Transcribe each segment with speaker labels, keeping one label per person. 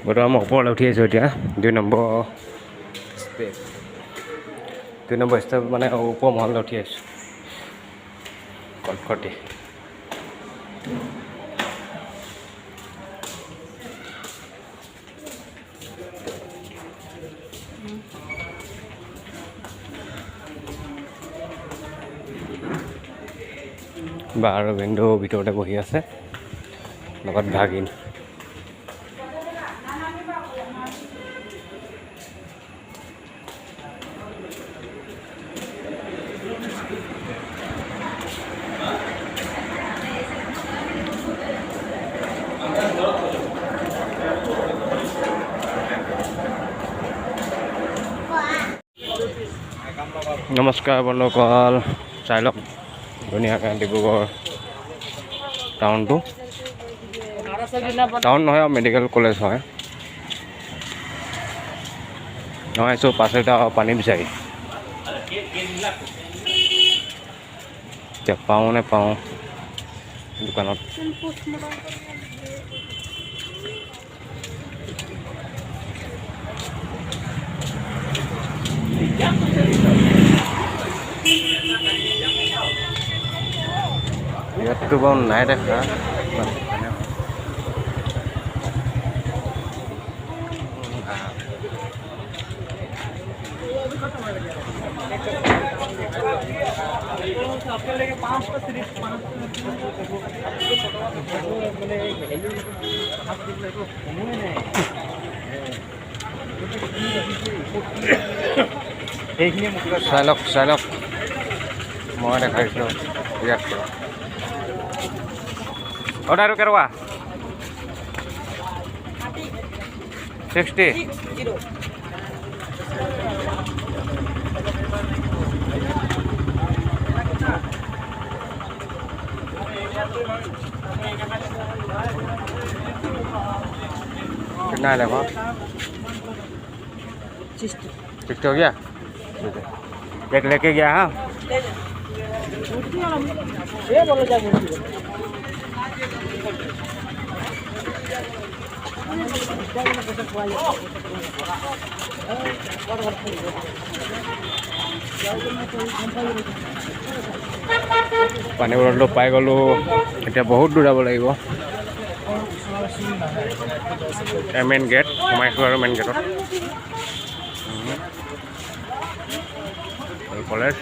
Speaker 1: বৰ্তমান মই ওপৰলৈ উঠি আহিছোঁ এতিয়া 2 নম্বৰ ষ্টেপ 2 নম্বৰ ষ্টেপ মানে ওপৰ মহললৈ উঠি আহিছোঁ কটকটি বা আৰু বিন্দু ভিতৰতে বহি আছে লগত ভাগিন নমস্কাৰ বন্ধুসকল চাই লওক ধুনীয়াকৈ ডিব্ৰুগড় টাউনটো টাউন নহয় আৰু মেডিকেল কলেজ হয় নহয় আহিছোঁ 5 লিটাৰ পানী বিচাৰি এতিয়া পাওঁ নে পাওঁ দোকানত ইয়াততো বাৰু নাই দেখা চাই লওক মই দেখাইছোঁ ইয়াত অৰ্ডাৰটো কেনেকুৱা 60 कितना है लगभग 60 हो गया एक लेके गया हाँ पानी बटलটো পাই গ'লো এতিয়া বহুত দূৰ যাব লাগিব মেইন গেট সোমাইছোঁ আৰু মেইন গেটত কলেজ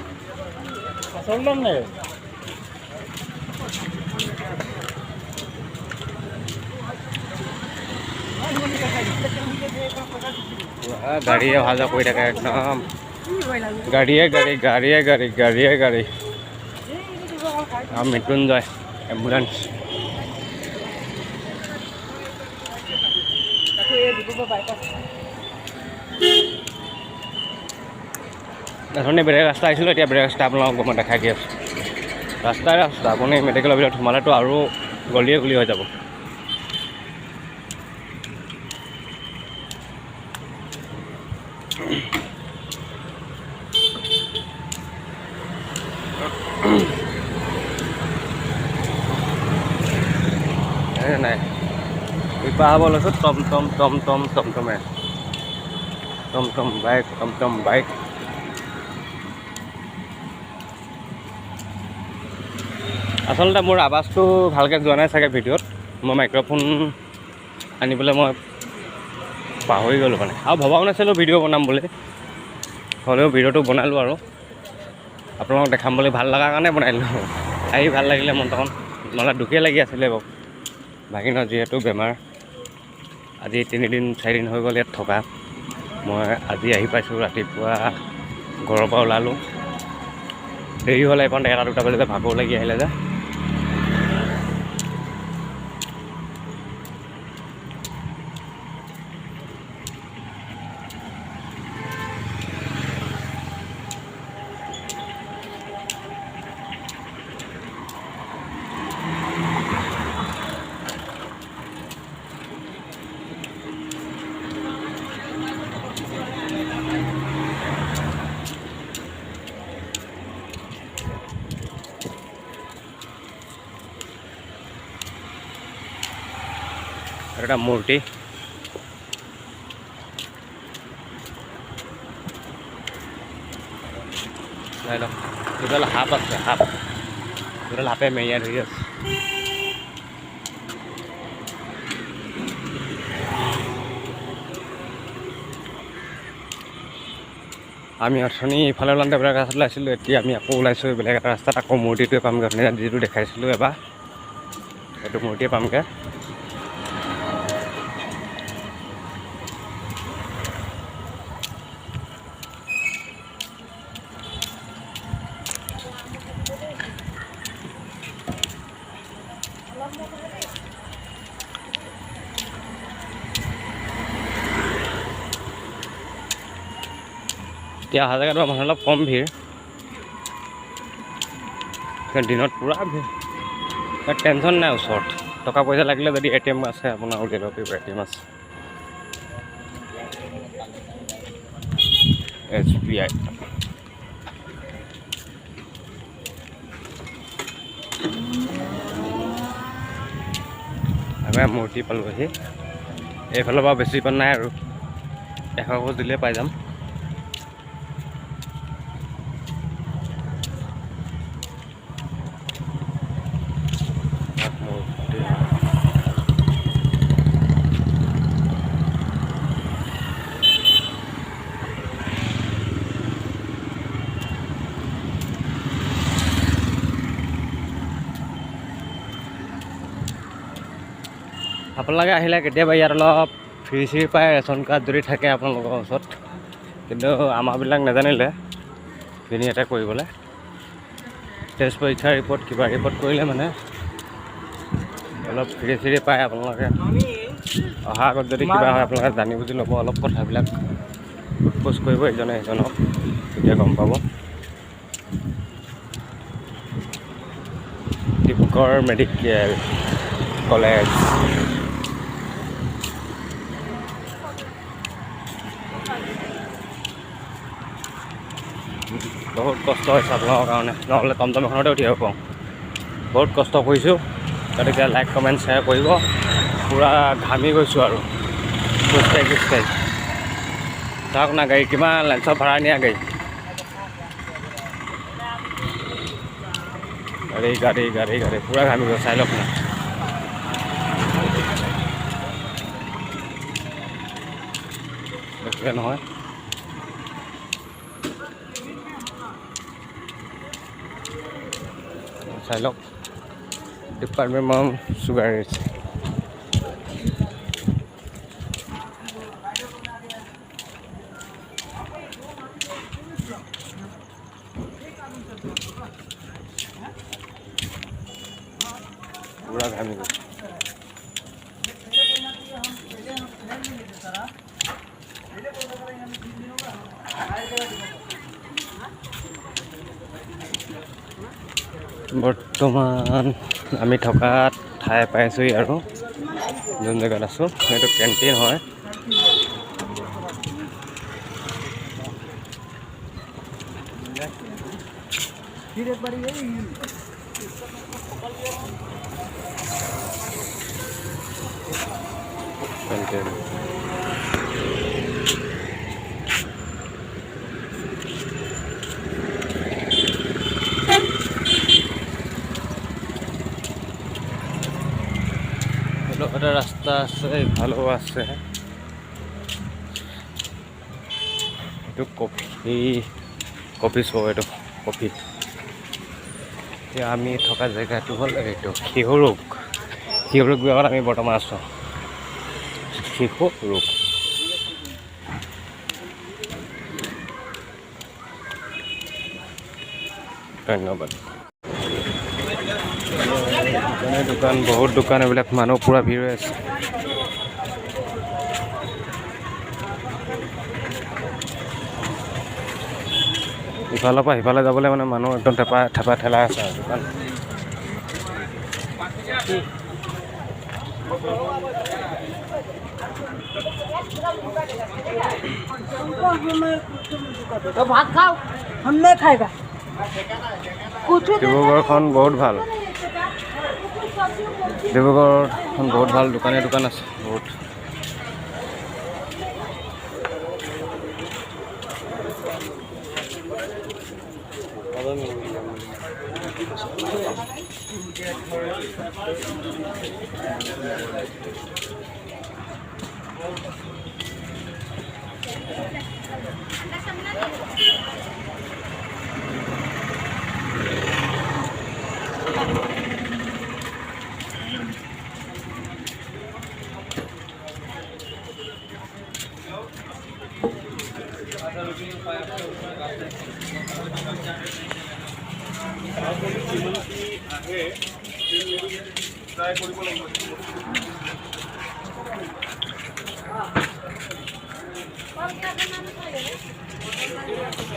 Speaker 1: গাড়ীয়ে অহা যোৱা কৰি থাকে একদম গাড়ীয়ে গাড়ী মৃত্যুঞ্জয় এম্বুলেন্স ধৰণে বেলেগ ৰাস্তা আহিছিলোঁ এতিয়া বেলেগ ৰাস্তা আপোনালোকক মই দেখাই দি আছোঁ ৰাস্তা আপুনি মেডিকেলৰ ভিতৰত সোমালেতো আৰু গলিয়ে হৈ যাব নাই ইপাৰ হ'ব লৈছোঁ টমটম বাইক আচলতে মোৰ আৱাজটো ভালকৈ যোৱা নাই চাগে ভিডিঅ'ত মই মাইক্ৰফোন আনিবলৈ মই পাহৰি গ'লোঁ মানে আৰু ভবাও নাছিলোঁ ভিডিঅ' বনাম বুলি হ'লেও ভিডিঅ'টো বনালোঁ আৰু আপোনালোকক দেখাম বুলি ভাল লগাৰ কাৰণে বনাই দিলোঁ আহি ভাল লাগিলে মনটো নহ'লে দুখেই লাগি আছিলে বাৰু ভাগিনৰ যিহেতু বেমাৰ আজি 3 দিন 4 দিন হৈ গ'ল ইয়াত থকা মই আজি আহি পাইছোঁ ৰাতিপুৱা ঘৰৰ পৰা ওলালোঁ দেৰি হ'লে এইখন 1-2 বজাতে ভাগৰ লাগি আহিলে যে এটা মূৰ্তি চাই লওক দুডাল সাপ আছে, সাপ দুডাল সাপে মেৰিয়াই ধৰি আছে। আমি অথনি ইফালে ওলাওঁতে বেলেগ ৰাস্তাত ওলাইছিলোঁ, এতিয়া আমি আকৌ ওলাইছোঁ বেলেগ এটা ৰাস্তাত, আকৌ মূৰ্তিটোৱে পামগৈ। আপুনি যিটো দেখাইছিলোঁ এবাৰ সেইটো মূৰ্তিয়ে পামগৈ। এতিয়া অহা জেগাটো মানুহ অলপ কম ভিৰ, দিনত পূৰা ভিৰ, টেনশ্যন নাই। ওচৰত টকা পইচা লাগিলে যদি ATM আছে আপোনাৰ উলিয়াই ল'ব পাৰিব, ATM আছে SBI। আকৌ মূৰ্তি পালোঁহি, এইফালৰ পৰা বেছি পা নাই আৰু 100 খোজ দিলে পাই যাম। আপোনালোকে আহিলে কেতিয়াবা ইয়াত অলপ ফ্ৰী চিৰি পায়, ৰেচন কাৰ্ড যদি থাকে আপোনালোকৰ ওচৰত, কিন্তু আমাৰবিলাক নাজানিলে কিনি এটা কৰিবলৈ টেষ্ট পৰীক্ষা ৰিপৰ্ট কিবা ৰিপৰ্ট কৰিলে মানে অলপ ফ্ৰী চিৰি পায়। আপোনালোকে অহা আগত যদি কিবা হয় আপোনালোকে জানি বুজি ল'ব, অলপ কথাবিলাক সোধ কৰিব ইজনে সিজনক, তেতিয়া গম পাব। ডিব্ৰুগড় মেডিকেল কলেজ বহুত কষ্ট হৈছে আপোনালোকৰ কাৰণে, নহ'লে টমটম এখনতে উঠি আহিব পাৰোঁ। বহুত কষ্ট কৰিছোঁ, গতিকে লাইক কমেণ্ট শ্বেয়াৰ কৰিব। পূৰা ঘামি গৈছোঁ আৰু খোজকাঢ়ি চাওক না, গাড়ী কিমান লাইনছত ভাড়া নিয়া গাড়ী পূৰা ঘামি গৈ, চাই লওক না। বেছিকৈ নহয়, চাই লওক। ডিপাৰ্টমেণ্ট চুগাৰ ৰেটছ পূৰা ঘামি গৈছে। বৰ্তমান আমি থকা ঠাই পাইছোঁহি আৰু যোন জেগাত আছোঁ সেইটো কেণ্টিন হয়। কেণ্টিন এটা ৰাস্তা আছে, ইফালেও আছে। এইটো কফি শ্বপ, এইটো কফি। এতিয়া আমি থকা জেগাটো হ'ল এইটো শিহুৰুক বিভাগত আমি বৰ্তমান আছোঁ। শিহুৰুক ধন্যবাদ। দোকান, বহুত দোকান, এইবিলাক মানুহ পূৰা ভিৰ হৈ আছে। ইফালৰ পৰা সিফালে যাবলৈ মানে মানুহ একদম থেপা ঠেলা আছে আৰু দোকান। ডিব্ৰুগড়খন বহুত ভাল, ডিব্ৰুগড়খন বহুত ভাল, দোকান আছে বহুত।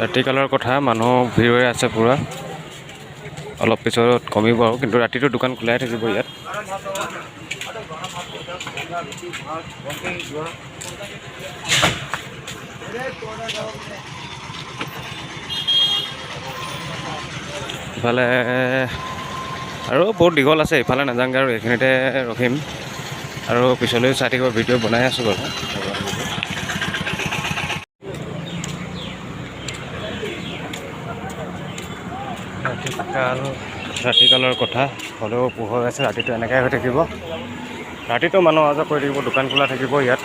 Speaker 1: ৰাতিকালৰ কথা, মানুহ ভিৰ হৈ আছে পুৰা। অলপ পিছত কমিব আৰু, কিন্তু ৰাতিটো দোকান খোলাই থাকিব ইয়াত। ইফালে আৰু বহুত দীঘল আছে, ইফালে নাযাওঁগৈ আৰু এইখিনিতে ৰখিম আৰু পিছলৈ চাই থাকিব। ভিডিঅ' বনাই আছোঁ বাৰু। ৰাতিকালৰ কথা, হ'লেও পোহৰ আছে, ৰাতিটো এনেকৈ হৈ থাকিব। ৰাতিটো মানুহ অহা যোৱা কৰি থাকিব, দোকান খোলা থাকিব ইয়াত।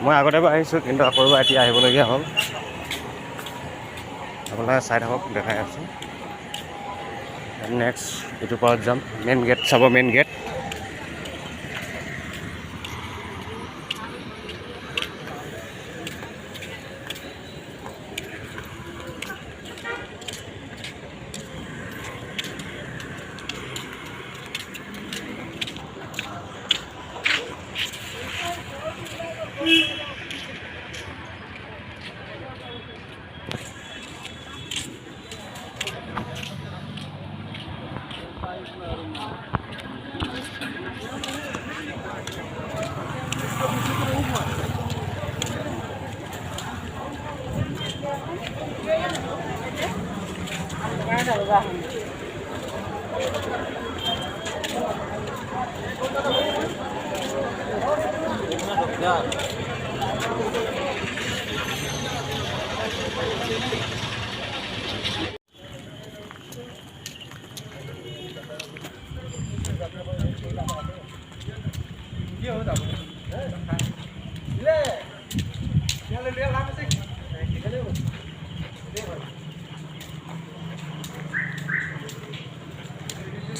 Speaker 1: মই আগতে এবাৰ আহিছোঁ, কিন্তু আকৌ এবাৰ এতিয়া আহিবলগীয়া হ'ল। আপোনালোকে চাই থাকক, দেখাই আছোঁ। নেক্সট এইটো পাৰত যাম, মেইন গেট চাব, মেইন গেট।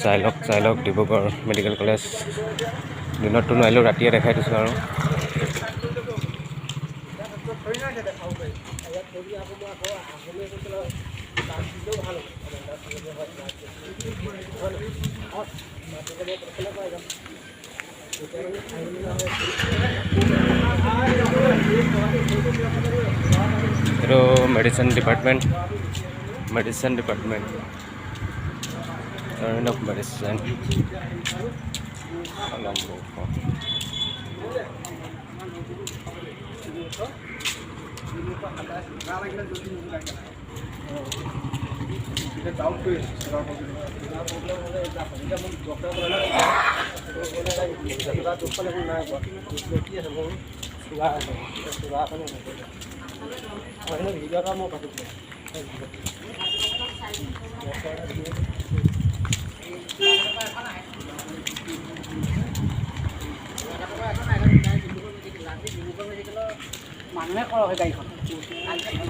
Speaker 1: চাই লওক ডিব্ৰুগড় মেডিকেল কলেজ। দিনততো নোৱাৰিলেও ৰাতিয়ে দেখাই দিছোঁ আৰু। এইটো medicine department, of medicine.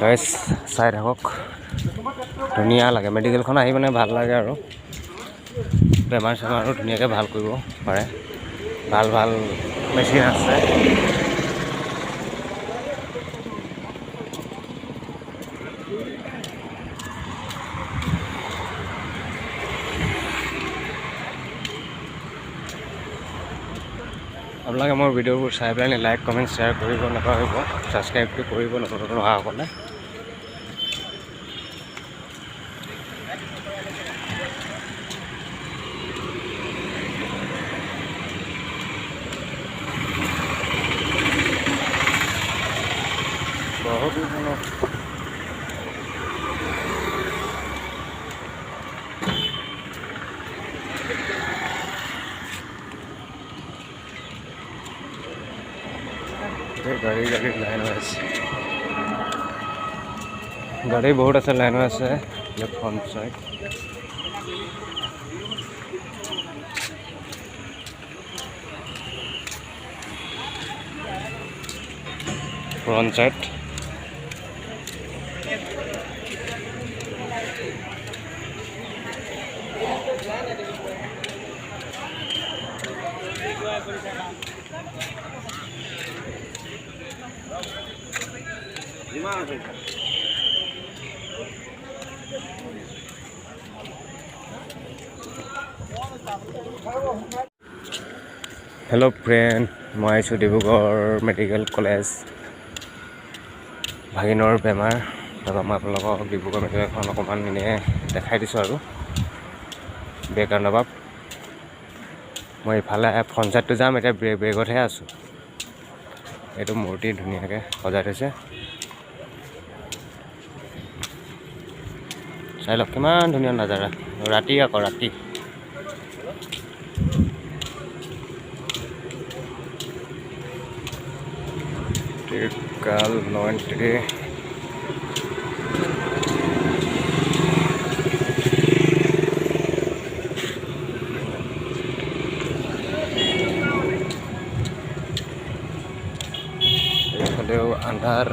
Speaker 1: Guys চাই থাকক, ধুনীয়া লাগে মেডিকেলখন আহি, মানে ভাল লাগে আৰু। বেমাৰ চেমাৰো ধুনীয়াকৈ ভাল কৰিব পাৰে, ভাল ভাল মেচিন আছে। আপোনালোকে মোৰ ভিডিঅ'বোৰ চাই পেলাই লাইক কমেণ্ট শ্বেয়াৰ কৰিব নাপাহৰিব, ছাবস্ক্ৰাইবটো কৰিব নতুন অহাসকলে। বহুত গাড়ী লাইন হৈ আছে, গাড়ী বহুত আছে, লাইন হৈ আছে। Front side front side. Hello friend, মই আছোঁ ডিব্ৰুগড় মেডিকেল কলেজ। ভাগিনৰ বেমাৰ, তাৰপৰা মই আপোনালোকক ডিব্ৰুগড় মেডিকেলখন অকণমান এনেই দেখাই দিছোঁ আৰু বেকগ্ৰাউণ্ড অভাৱ। মই ইফালে ফ্ৰণ্ট ছাইডটো যাম, এতিয়া ব্ৰেকতহে আছোঁ। এইটো মূৰ্তি ধুনীয়াকৈ সজাই থৈছে, চাই লওক কিমান ধুনীয়া নাজাৰা। ৰাতি আকৌ ৰাতি কাল 93 এইফালেও আন্ধাৰ।